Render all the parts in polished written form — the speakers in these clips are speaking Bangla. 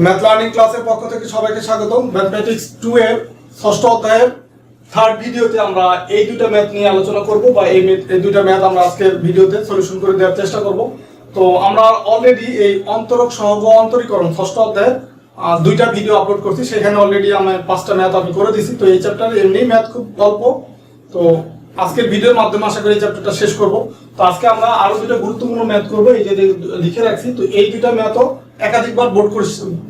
ম্যাথ লার্নিং ক্লাসের পক্ষ থেকে সবাইকে স্বাগতম। ম্যাথমেটিক্স 2 এর ষষ্ঠ অধ্যায়ের থার্ড ভিডিওতে আমরা এই দুটো ম্যাথ নিয়ে আলোচনা করব বা এই দুটো ম্যাথ আমরা আজকের ভিডিওতে সলিউশন করে দেওয়ার চেষ্টা করব। তো আমরা অলরেডি এই অন্তরক সহগ অন্তরীকরণ ষষ্ঠ অধ্যায়ের দুইটা ভিডিও আপলোড করছি, সেখানে অলরেডি আমি 5টা ম্যাথ আমি করে দিয়েছি। তো এই চ্যাপ্টারে এমনি ম্যাথ খুব অল্প, তো আজকের ভিডিওর মাধ্যমে আশা করি এই চ্যাপ্টারটা শেষ করব। তো আজকে আমরা আরো দুটো গুরুত্বপূর্ণ ম্যাথ করব, এই যে লিখে রাখছি। তো এই দুটো ম্যাথও একাধিকবার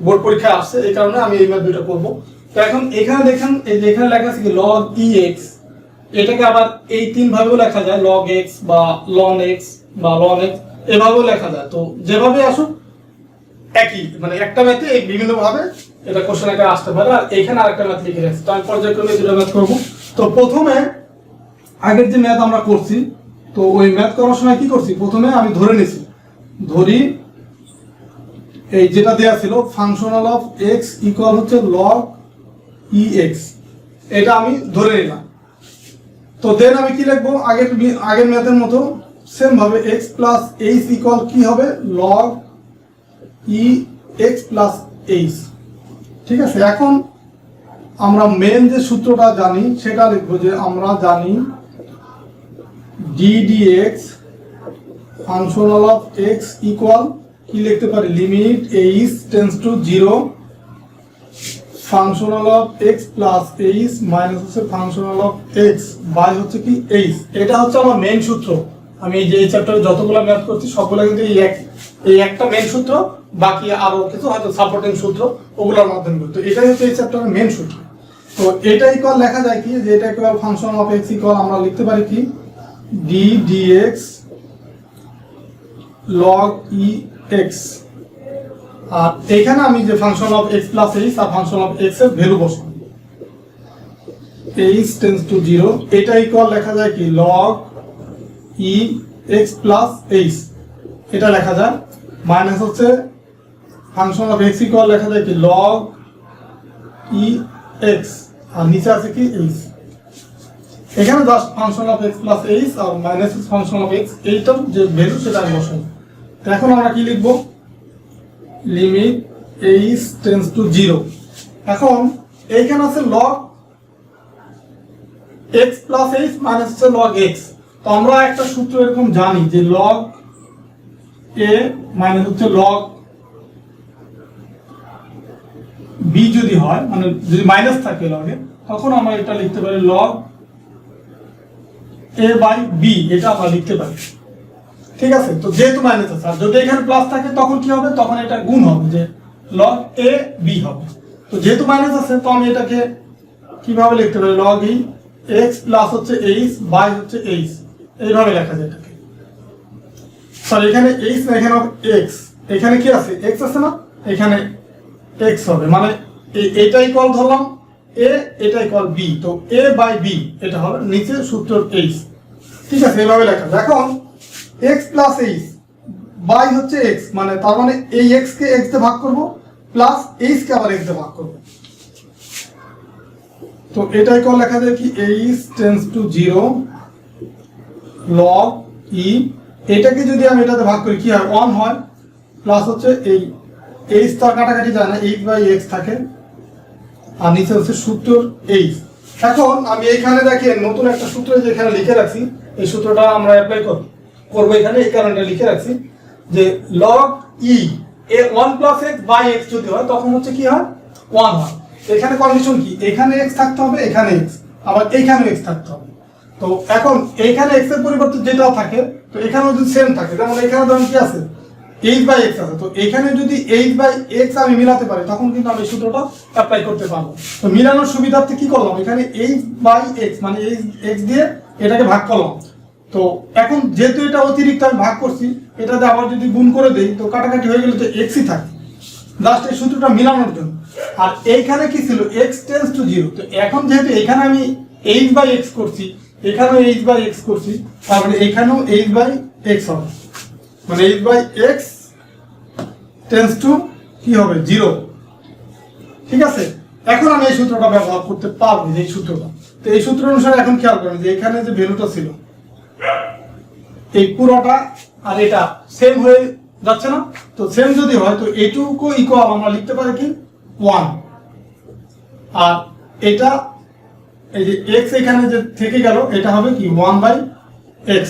বোর্ড পরীক্ষায় আসছে, এই কারণে আমি এই ম্যাথ দুটো করব। তো এখন এখানে দেখেন, এই যে এখানে লেখা আছে কি log ex, এটাকে আবার এই তিন ভাবেও লেখা যায়, log x বা ln x বা ln x, এভাবেও লেখা যায়। তো যেভাবে আসুক একই, মানে একটা ম্যাথে এই বিভিন্ন ভাবে এটা কোশ্চেন আকারে আসতে পারে। আর এখানে আরেকটা ম্যাথ লিখে রাখছি। তো আমি পর্যায়ক্রমে দুটো ম্যাথ করব। তো প্রথমে আগের যে ম্যাথ আমরা করছি, তো ওই ম্যাথ করার সময় কি করছি, প্রথমে আমি ধরে নিছি, ধরি এই যেটা দেয়া ছিল ফাংশনাল অফ x ইকুয়াল হচ্ছে log ex, এটা আমি ধরে নিলাম। তো দেন আমি কি লিখবো, আগের ম্যাথের মতো সেম ভাবে x প্লাস h ইকুয়াল কি হবে log ex প্লাস h। ঠিক আছে, এখন আমরা মেন যে সূত্রটা জানি সেটা লিখবো, যে আমরা জানি d dx functional of x equal কি লিখতে পারি, limit h tends to 0 functional of x plus h minus হচ্ছে ফাংশনাল অফ x বাই হচ্ছে কি h। এটা হচ্ছে আমার মেইন সূত্র। আমি এই যে এই চ্যাপ্টারে যতগুলো ম্যাথ করছি সবগুলো কিন্তু এই একটা মেইন সূত্র, বাকি আরো কিছু হয়তো সাপোর্টিং সূত্র ওগুলোর মাধ্যমে। তো এটাই হচ্ছে এই চ্যাপ্টারের মেইন সূত্র। তো এটা ইকুয়াল লেখা যায় কি, যে এটা equal function of x equal আমরা লিখতে পারি কি d dx log ex। আর এখানে আমি যে function of x plus h আর ফাংশন অফ x এর ভ্যালু বসাবো, h টেন্ডস টু 0, এটা ইকুয়াল লেখা যায় কি log ex প্লাস h, এটা লেখা যায় মাইনাস হচ্ছে ফাংশন অফ x ইকুয়াল লেখা যায় কি log ex, আর নিচে আছে কি h। এখানে just function of x plus h আর মাইনাস ফাংশন অফ x, এইটার যে ভ্যালু সেটা আমি বসাবো। তো এখন আমরা কি লিখবো, লিমিট h টেন্ডস টু 0। এখন এইখানে আছে log x plus h minus হচ্ছে log x। তো আমরা একটা সূত্র এরকম জানি যে log a মাইনাস হচ্ছে log b যদি হয়, মানে যদি মাইনাস থাকে লগে, তখন আমরা এটা লিখতে পারি log a বাই b, এটা আমরা লিখতে পারি। ঠিক আছে, তো যেহেতু মাইনাস আছে, আর যদি এখানে প্লাস থাকে তখন কি হবে, তখন এটা গুণ হবে, যে log a b হবে। তো যেহেতু মাইনাস আছে, তো আমি এটাকে কিভাবে লিখতে পারি, log e x প্লাস হচ্ছে h বাই হচ্ছে h, এইভাবে লেখা যায় এটাকে। সরি, এখানে h না, এখানে x, এখানে কি আছে x আছে না, এখানে x হবে, মানে এটা ইকুয়াল ধরলাম a, এটা ইকুয়াল b, তো a বাই b এটা হবে নিচে সূত্র h। ঠিক আছে, এইভাবে লেখা। এখন x প্লাস h বাই হচ্ছে x, মানে তার মানে এই x কে x দিয়ে ভাগ করব প্লাস h কে আবার x দিয়ে ভাগ করব। তো এটা ইকুয়াল লেখা যায় কি h tends to 0 log e, এটাকে যদি আমি এটাতে ভাগ করি কি হয়, 1 হয়, প্লাস হচ্ছে এই h তার কাটাকাটি যায় না, h বাই x থাকে, আর নিচে হচ্ছে সূত্র h। এখন আমি এইখানে দেখেন নতুন একটা সূত্র যেখানে লিখে রাখছি, এই সূত্রটা আমরা অ্যাপ্লাই করবো এখানে, এই কারণে লিখে রাখছি যে log e এ 1 প্লাস x বাই x যদি হয় তখন হচ্ছে কি হয়, 1 হয়। এখানে কন্ডিশন কি, এখানে x থাকতে হবে, এখানে x, আবার এইখানে x থাকতে হবে। তো এখন এইখানে x এর পরিবর্তে যেটা থাকে, তো এখানেও যদি সেম থাকে, যেমন এখানে ধরুন কি আছে h বাই x আছে, তো এখানে যদি h বাই x আমি মিলাতে পারি তখন কিন্তু আমি সূত্রটা অ্যাপ্লাই করতে পারবো। তো মিলানোর সুবিধার্থে কি করলাম, এখানে h বাই x মানে x দিয়ে এটাকে ভাগ করলাম। তো এখন যেহেতু এটা অতিরিক্ত আমি ভাগ করছি, এটাতে আবার যদি গুণ করে দেই তো কাটাকাটি হয়ে গেলে তো x-ই থাকে, জাস্ট এই সূত্রটা মিলানোর জন্য। আর এইখানে কি ছিল, x টেন্ডস টু 0, তো এখন যেহেতু এখানে আমি h বাই x করছি, এখানেও h বাই x করছি, তারপরে এখানেও h বাই x হবে, মানে h by x tends to কি হবে 0। ঠিক আছে, এখন আমি এই সূত্রটা ব্যবহার করতে পারবো, যে এই সূত্রটা। তো এই সূত্র অনুসারে এখন খেয়াল করেন যে এখানে যে ভ্যালুটা ছিল এই পুরোটা আর এটা সেম হয়ে যাচ্ছে না? তো সেম যদি হয় তো এইটুকু ইকুয়াল আমরা লিখতে পারি কি 1, আর এটা এই যে x এখানে যে থেকে গেল এটা হবে কি 1/x।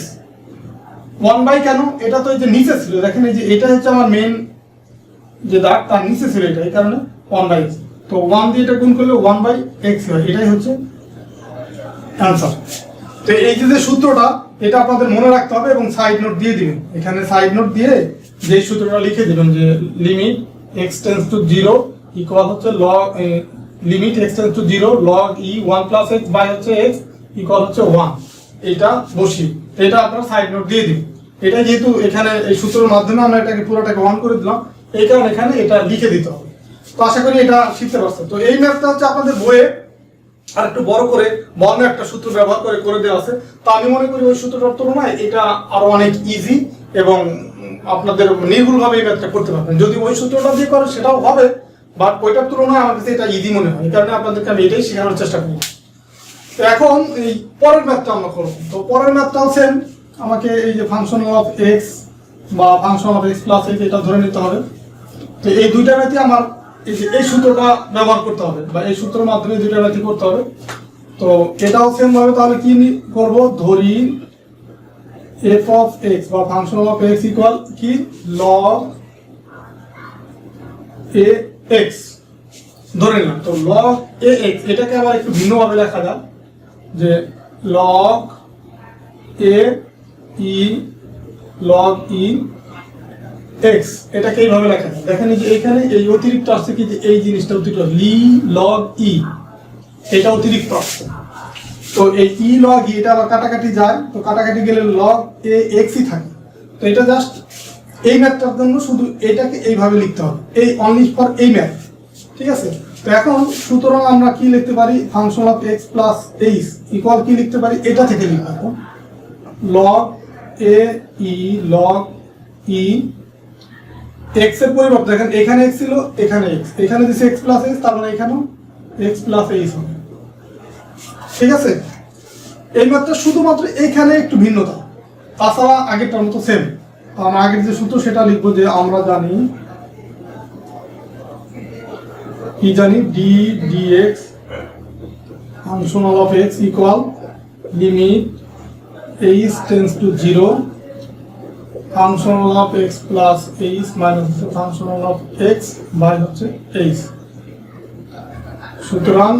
1 কেন? এটা তো এই যে নিচে ছিল, দেখেন এই যে এটা হচ্ছে আমার মেন যে দাগ, তার নিচে ছিল এটা, এই কারণে 1/x। তো 1 দিয়ে এটা গুণ করলে 1/x হয়, এটাই হচ্ছে অ্যান্সার। তো এই যে সূত্রটা এটা আপনাদের মনে রাখতে হবে এবং সাইড নোট দিয়ে দিবেন, এখানে সাইড নোট দিয়ে যে সূত্রটা লিখে দিবেন যে limit x tends to 0 equal হচ্ছে log limit x tends to 0 log e 1 + x by হচ্ছে x ইকুয়াল হচ্ছে 1। এটা বসিয়ে এটা আপনারা সাইড নোট দিয়ে দিন। এটা যেহেতু এখানে এই সূত্রের মাধ্যমে আমরা এটাকে পুরোটাকে 1 করে দিলাম, এই কারণে এখানে এটা লিখে দিতে হবে। তো আশা করি এটা শিখতে পারছেন। তো এই ম্যাথটা হচ্ছে আপনাদের বইয়ে আর একটু বড় করে বর্ণ একটা সূত্র ব্যবহার করে দেওয়া আছে। তো আমি মনে করি ওই সূত্রটার তুলনায় এটা আরো অনেক ইজি এবং আপনাদের নির্ভুলভাবে এই ম্যাথটা করতে পারবেন। যদি ওই সূত্রটা দিয়ে করেন সেটাও হবে, বাট ওইটার তুলনায় আমার কাছে এটা ইজি মনে হয়, এই কারণে আপনাদেরকে আমি এটাই শেখানোর চেষ্টা করব। তো এখন এই পরের ম্যাথটা আমরা করব। তো পরের ম্যাথটাও সেম, আমাকে এই যে ফাংশন অফ x বা function of x plus x এটা ধরে নিতে হবে। তো এই দুইটা ম্যাথই আমার এই সূত্রটা ব্যবহার করতে হবে বা এই সূত্রের মাধ্যমে দুইটা ম্যাথই করতে হবে। তো এটাও সেম ভাবে তাহলে কি করব, ধরি f অফ x বা ফাংশন অফ x ইকুয়াল কি log ax ধরে নিলাম। তো log ax এটাকে আবার একটু ভিন্নভাবে লেখা যায় যে log a e log e x, এটাকে এইভাবে লেখা যায়। দেখেন এই যে এখানে এই অতিরিক্ত আসছে কি, যে এই জিনিসটা অতিরিক্ত log e, এটা অতিরিক্ত আসছে। তো এই e log e এটা আবার কাটাকাটি যায়, তো কাটাকাটি গেলে log ax ই থাকে। তো এটা জাস্ট এই ম্যাথটার জন্য শুধু এটাকে এইভাবে লিখতে হবে, এই অনলি ফর এই ম্যাথ, ঠিক আছে? তো এখন সুতরাং আমরা কি লিখতে পারি, function of x plus h equal কি লিখতে পারি, এটা থেকে লিখব log a e log e x এর পরিবর্তে দেখেন এখানে x ছিল, এখানে x, এখানে দিছে x প্লাস h, তার মানে এখানেও x প্লাস h হবে, ঠিক আছে? এই ম্যাথটা শুধুমাত্র এখানে একটু ভিন্নতা, তাছাড়া আগেরটার মতো সেম। আমরা আগের যে সূত্র সেটা লিখবো, যে আমরা জানি কি জানি d dx functional of x equal limit h tends to 0 functional of x plus h minus functional of x by হচ্ছে h। সুতরাং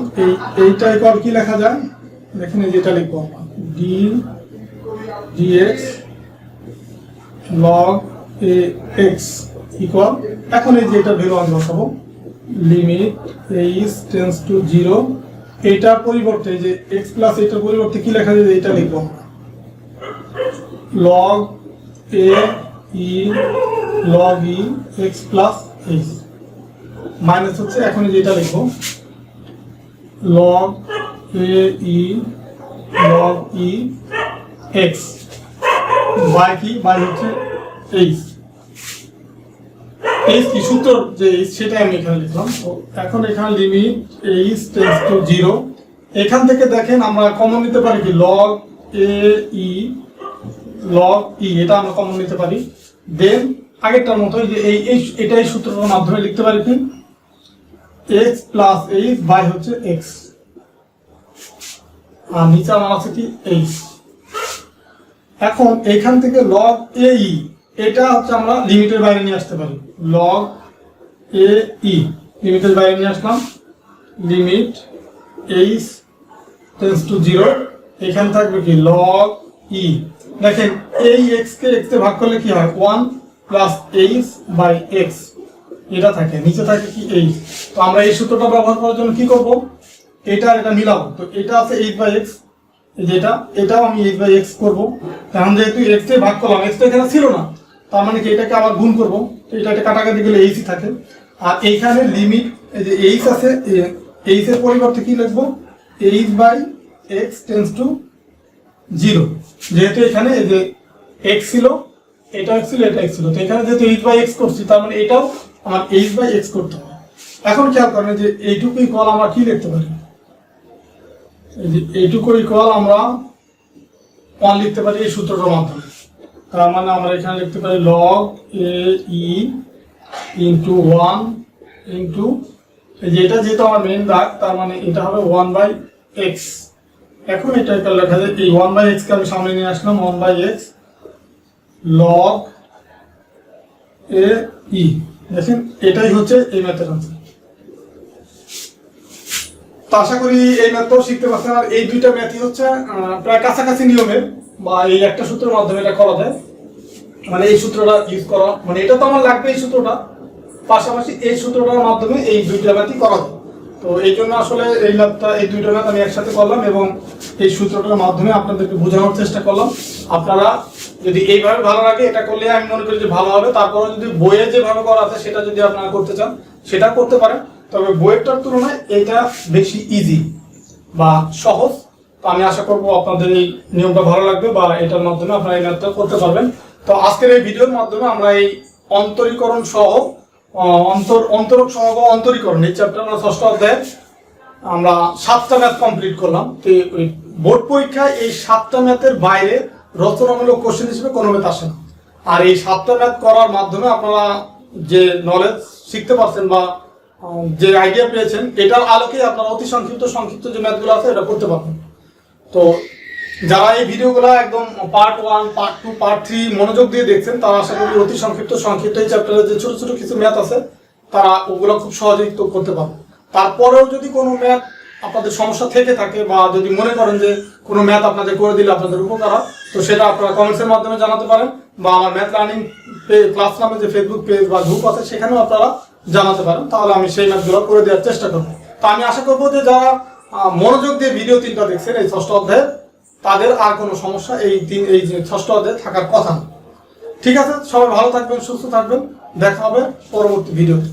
এইটা ইকুয়াল কি লেখা যায়, দেখেন এই যেটা লিখবো d dx log ax equal, এখন এই যে এটা ভ্যালু আমি বসাবো লিমিট h টেন্ডস টু 0, এইটার পরিবর্তে যে x প্লাস এটার পরিবর্তে কি লেখা যায়, এটা লিখবো log a e log e x plus h minus হচ্ছে, এখন যেটা লিখবো log a e log e x by কি বাই হচ্ছে h। h কি সূত্র যে সেটা আমি এখানে লিখলাম। তো এখন এখানে লিমিট h টেন্ডস টু 0, এখান থেকে দেখেন আমরা কমন নিতে পারি কি log a e log e, এটা আমরা কমন নিতে পারি। দেন আগেরটার মতো যে এটাই সূত্রের মাধ্যমে লিখতে পারি কি x প্লাস h বাই হচ্ছে x, আর নিচে আমার আছে কি h। এখন এখান থেকে log a e এটা হচ্ছে আমরা লিমিটের বাইরে নিয়ে আসতে পারি, log a e লিমিটের বাইরে নিয়ে আসলাম, লিমিট h টেন্ডস টু 0, এখানে থাকবে কি log e, দেখেন এই x কে x তে ভাগ করলে কি হয় 1 প্লাস h বাই x, এটা থাকে, নিচে থাকে কি h। তো আমরা এই সূত্রটা ব্যবহার করার জন্য কি করব, এটা এটা মিলাবো। তো এটা আছে h/x, যেটা এটাও আমি h/x করব, কারণ যেহেতু x তে ভাগ করলাম, x তো এখানে ছিল না, তার মানে কি এটাকে আবার গুণ করব, এটা কাটাকাটি গেলে h থাকে। আর এইখানে লিমিট এই যে h আছে, h এর পরিবর্তে কি লিখবো h/x টেন্ডস টু 0, যেহেতু এখানে এই যে x ছিল, এটা x ছিল, এটা x ছিল, তো এখানে যেহেতু h/x করছি, তার মানে এটাও আমার h/x করতে হবে। এখন খেয়াল করেন যে এইটুকু ইকুয়াল আমরা কি লিখতে পারি, এই যে এইটুকু ইকুয়াল আমরা 1 লিখতে পারি এই সূত্রটার মাধ্যমে। তার মানে আমরা এখানে লিখতে পারি log AE ইন্টু 1 ইন্টু যেটা যেহেতু আমার মেইন দাগ, তার মানে এটা হবে 1/x। এখন এটা লেখা যায় এই 1/x কে আমি সামনে নিয়ে আসলাম, 1/x log AE। দেখেন এটাই হচ্ছে এই ম্যাথের আনসার। তো আশা করি এই ম্যাথটাও শিখতে পারছেন। আর এই দুইটা ম্যাথই হচ্ছে প্রায় কাছাকাছি নিয়মের, বা এই একটা সূত্রের মাধ্যমে এটা করা যায়। মানে এই সূত্রটা ইউজ করা, মানে এটা তো আমার লাগবে এই সূত্রটা, পাশাপাশি এই সূত্রটার মাধ্যমে এই দুইটা ম্যাথই করা যায়। তো এই জন্য আসলে এই ম্যাথটা, এই দুইটা ম্যাথ আমি একসাথে করলাম এবং এই সূত্রটার মাধ্যমে আপনাদেরকে বোঝানোর চেষ্টা করলাম। আপনারা যদি এইভাবে ভালো লাগে, এটা করলে আমি মনে করি যে ভালো হবে। তারপরে যদি বইয়ে যেভাবে করা আছে সেটা যদি আপনারা করতে চান সেটা করতে পারেন, তবে বইয়েরটার তুলনায় এটা বেশি ইজি বা সহজ। তো আমি আশা করব আপনাদের এই নিয়মটা ভালো লাগবে বা এটার মাধ্যমে আপনারা এই ম্যাথটা করতে পারবেন। তো আজকের এই ভিডিওর মাধ্যমে আমরা এই অন্তরীকরণ সহ অন্তরক সহ অন্তরীকরণ এই চ্যাপ্টার আমরা 6ষ্ঠ অধ্যায়ে আমরা 7টা ম্যাথ কমপ্লিট করলাম। তো বোর্ড পরীক্ষায় এই 7টা ম্যাথের বাইরে রচনামূলক কোশ্চেন হিসেবে কোনো ম্যাথ আসে না। আর এই 7টা ম্যাথ করার মাধ্যমে আপনারা যে নলেজ শিখতে পারছেন বা যে আইডিয়া পেয়েছেন, এটার আলোকে আপনারা অতি সংক্ষিপ্ত যে ম্যাথগুলো আছে এটা করতে পারবেন। তো যারা এই ভিডিওগুলো একদম পার্ট 1, পার্ট 2, পার্ট 3 মনোযোগ দিয়ে দেখছেন, তারা আশা করি অতি সংক্ষিপ্ত এই চ্যাপ্টারে যে ছোট ছোট কিছু ম্যাথ আছে তারা ওগুলো খুব সহজেই করতে পারবে। তারপরেও যদি কোনো ম্যাথ আপনাদের সমস্যা থেকে থাকে বা যদি মনে করেন যে কোনো ম্যাথ আপনাদের করে দিলে আপনাদের উপকার হয়, তো সেটা আপনারা কমেন্টসের মাধ্যমে জানাতে পারেন, বা আমার ম্যাথ লার্নিং ক্লাস নামে যে ফেসবুক পেজ বা গ্রুপ আছে সেখানেও আপনারা জানাতে পারেন। তাহলে আমি সেই ম্যাথগুলো করে দেওয়ার চেষ্টা করবো। তো আমি আশা করবো যে যারা মনোযোগ দিয়ে ভিডিও 3টা দেখছেন এই 6ষ্ঠ অধ্যায়ে, তাদের আর কোনো সমস্যা এই 6ষ্ঠ অধ্যায়ে থাকার কথা না। ঠিক আছে, সবাই ভালো থাকবেন, সুস্থ থাকবেন, দেখা হবে পরবর্তী ভিডিওতে।